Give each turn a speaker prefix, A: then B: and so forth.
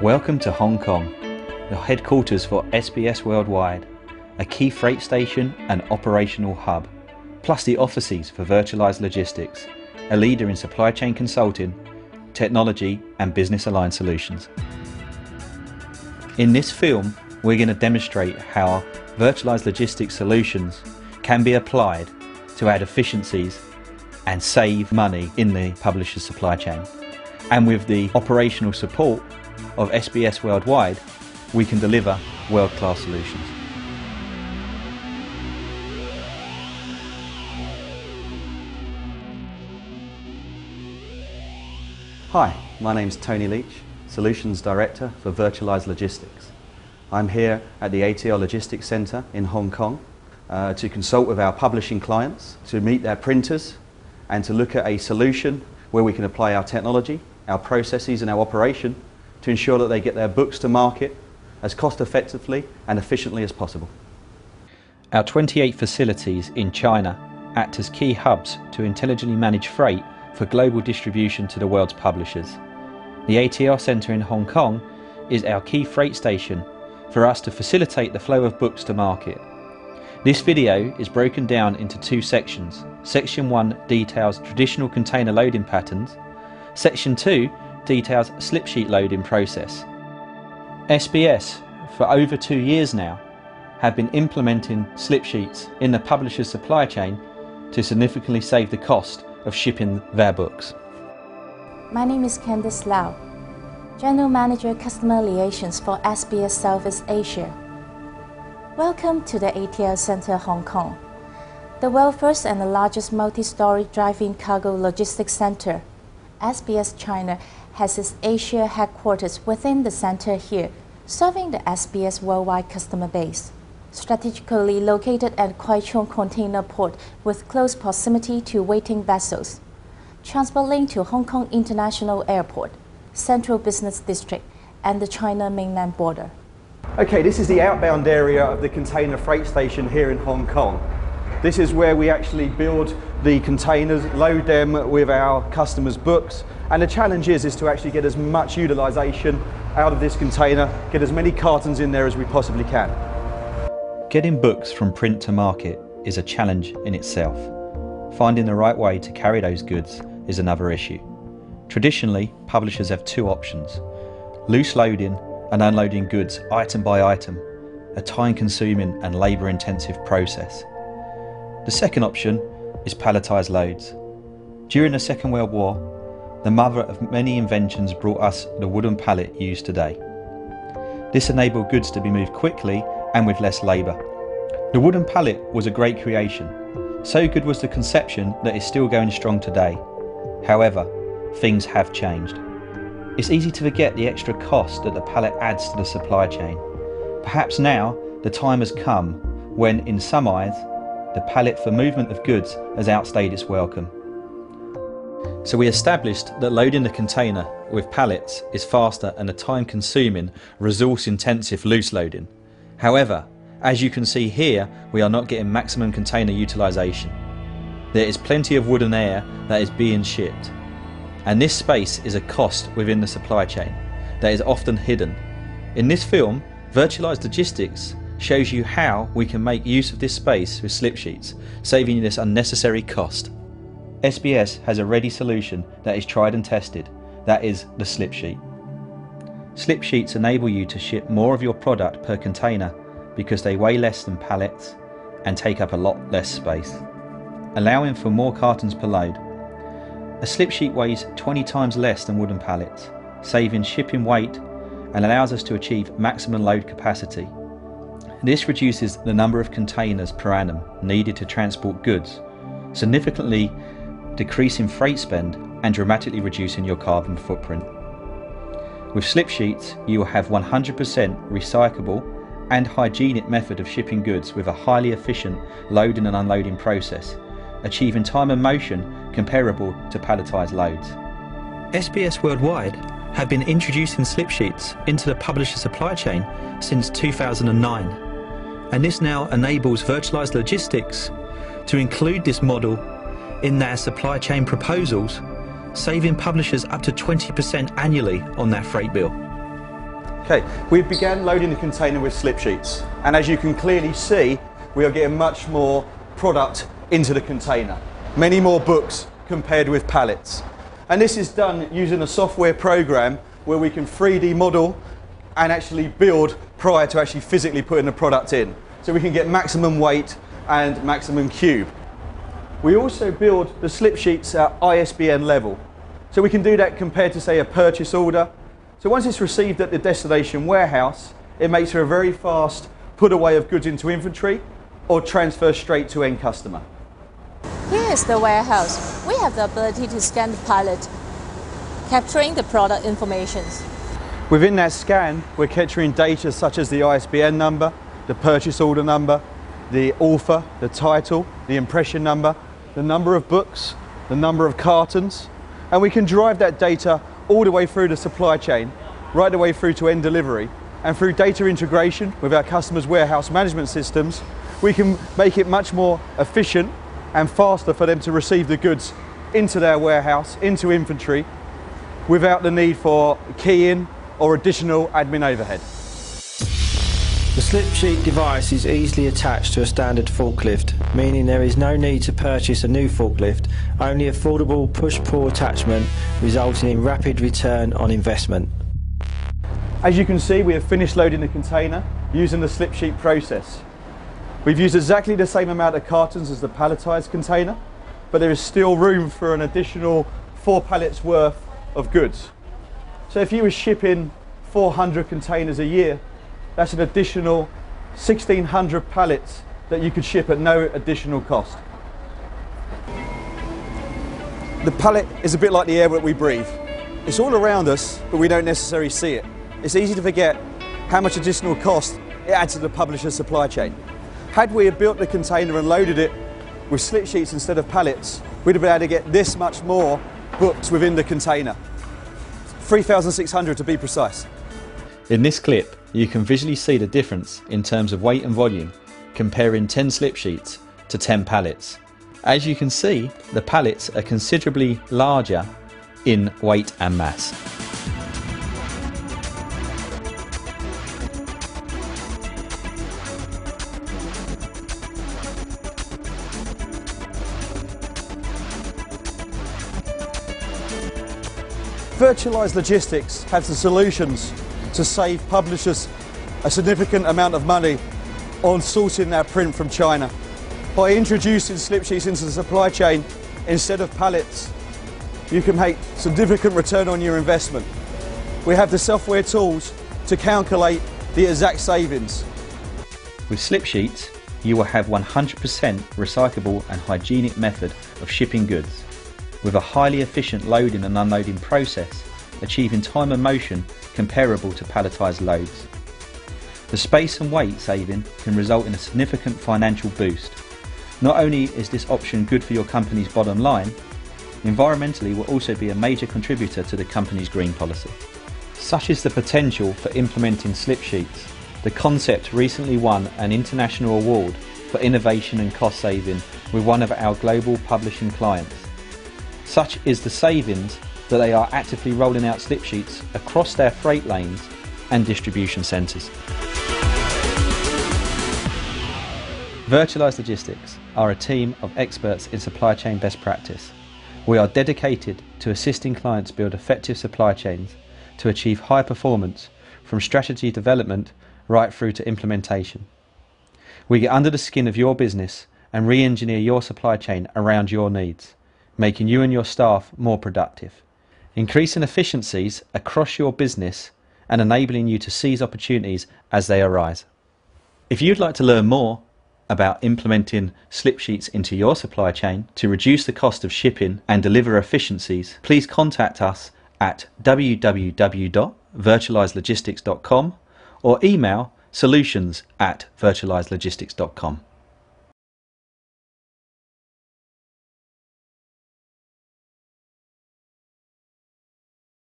A: Welcome to Hong Kong, the headquarters for SBS Worldwide, a key freight station and operational hub, plus the offices for Virtualized Logistics, a leader in supply chain consulting, technology and business aligned solutions. In this film, we're going to demonstrate how Virtualized Logistics solutions can be applied to add efficiencies and save money in the publisher's supply chain. And with the operational support of SBS Worldwide, we can deliver world-class solutions.
B: Hi, my name's Tony Leach, Solutions Director for Virtualized Logistics. I'm here at the ATL Logistics Centre in Hong Kong to consult with our publishing clients, to meet their printers and to look at a solution where we can apply our technology, our processes and our operation to ensure that they get their books to market as cost effectively and efficiently as possible.
A: Our 28 facilities in China act as key hubs to intelligently manage freight for global distribution to the world's publishers. The ATL Centre in Hong Kong is our key freight station for us to facilitate the flow of books to market. This video is broken down into two sections. Section 1 details traditional container loading patterns. Section 2 details slip sheet loading process. SBS, for over 2 years now, have been implementing slip sheets in the publisher's supply chain to significantly save the cost of shipping their books.
C: My name is Candice Lau, General Manager Customer Relations for SBS Southeast Asia. Welcome to the ATL Centre Hong Kong, the world's first and the largest multi-story drive-in cargo logistics centre. SBS China has its Asia headquarters within the centre here, serving the SBS worldwide customer base. Strategically located at Kwai Chung Container Port with close proximity to waiting vessels. Transport link to Hong Kong International Airport, Central Business District and the China mainland border.
B: Okay, this is the outbound area of the container freight station here in Hong Kong. This is where we actually build the containers, load them with our customers' books, and the challenge is to actually get as much utilisation out of this container, get as many cartons in there as we possibly can.
A: Getting books from print to market is a challenge in itself. Finding the right way to carry those goods is another issue. Traditionally, publishers have two options: loose loading and unloading goods item by item, a time-consuming and labour-intensive process. The second option is palletised loads. During the Second World War, the mother of many inventions brought us the wooden pallet used today. This enabled goods to be moved quickly and with less labour. The wooden pallet was a great creation. So good was the conception that it's still going strong today. However, things have changed. It's easy to forget the extra cost that the pallet adds to the supply chain. Perhaps now the time has come when, in some eyes, the pallet for movement of goods has outstayed its welcome. So we established that loading the container with pallets is faster and a time-consuming, resource-intensive loose loading. However, as you can see here, we are not getting maximum container utilisation. There is plenty of wooden air that is being shipped. And this space is a cost within the supply chain that is often hidden. In this film, Virtualized Logistics shows you how we can make use of this space with slip sheets, saving you this unnecessary cost. SBS has a ready solution that is tried and tested, that is the slip sheet. Slip sheets enable you to ship more of your product per container because they weigh less than pallets and take up a lot less space, allowing for more cartons per load. A slip sheet weighs 20 times less than wooden pallets, saving shipping weight and allows us to achieve maximum load capacity. This reduces the number of containers per annum needed to transport goods, significantly decreasing freight spend and dramatically reducing your carbon footprint. With slip sheets, you will have 100% recyclable and hygienic method of shipping goods with a highly efficient loading and unloading process, achieving time and motion comparable to palletised loads. SBS Worldwide have been introducing slip sheets into the publisher supply chain since 2009, and this now enables Virtualized Logistics to include this model in their supply chain proposals saving publishers up to 20% annually on their freight bill.
B: Okay, we began loading the container with slip sheets, and as you can clearly see, we are getting much more product into the container. Many more books compared with pallets. And this is done using a software program where we can 3D model and actually build prior to actually physically putting the product in. So we can get maximum weight and maximum cube. We also build the slip sheets at ISBN level. So we can do that compared to, say, a purchase order. So once it's received at the destination warehouse, it makes for a very fast put away of goods into inventory or transfer straight to end customer.
C: Here is the warehouse. We have the ability to scan the pallet, capturing the product information.
B: Within that scan, we're capturing data such as the ISBN number, the purchase order number, the author, the title, the impression number, the number of books, the number of cartons, and we can drive that data all the way through the supply chain, right the way through to end delivery. And through data integration with our customers' warehouse management systems, we can make it much more efficient and faster for them to receive the goods into their warehouse, into inventory, without the need for key-in or additional admin overhead.
D: The slip sheet device is easily attached to a standard forklift, meaning there is no need to purchase a new forklift, only affordable push-pull attachment resulting in rapid return on investment.
B: As you can see, we have finished loading the container using the slip sheet process. We've used exactly the same amount of cartons as the palletized container, but there is still room for an additional 4 pallets worth of goods. So if you were shipping 400 containers a year, that's an additional 1,600 pallets that you could ship at no additional cost. The pallet is a bit like the air that we breathe. It's all around us, but we don't necessarily see it. It's easy to forget how much additional cost it adds to the publisher's supply chain. Had we have built the container and loaded it with slip sheets instead of pallets, we'd have been able to get this much more books within the container. 3,600 to be precise.
A: In this clip, you can visually see the difference in terms of weight and volume, comparing 10 slip sheets to 10 pallets. As you can see, the pallets are considerably larger in weight and mass.
B: Virtualized Logistics has the solutions to save publishers a significant amount of money on sourcing their print from China. By introducing slip sheets into the supply chain instead of pallets, you can make significant return on your investment. We have the software tools to calculate the exact savings.
A: With slip sheets, you will have 100% recyclable and hygienic method of shipping goods, with a highly efficient loading and unloading process, achieving time and motion comparable to palletized loads. The space and weight saving can result in a significant financial boost. Not only is this option good for your company's bottom line, environmentally will also be a major contributor to the company's green policy. Such is the potential for implementing slip sheets. The concept recently won an international award for innovation and cost saving with one of our global publishing clients. Such is the savings that they are actively rolling out slip sheets across their freight lanes and distribution centres. Virtualized Logistics are a team of experts in supply chain best practice. We are dedicated to assisting clients build effective supply chains to achieve high performance from strategy development right through to implementation. We get under the skin of your business and re-engineer your supply chain around your needs, making you and your staff more productive, increasing efficiencies across your business and enabling you to seize opportunities as they arise. If you'd like to learn more about implementing slip sheets into your supply chain to reduce the cost of shipping and deliver efficiencies, please contact us at www.virtualizedlogistics.com or email solutions@virtualizedlogistics.com.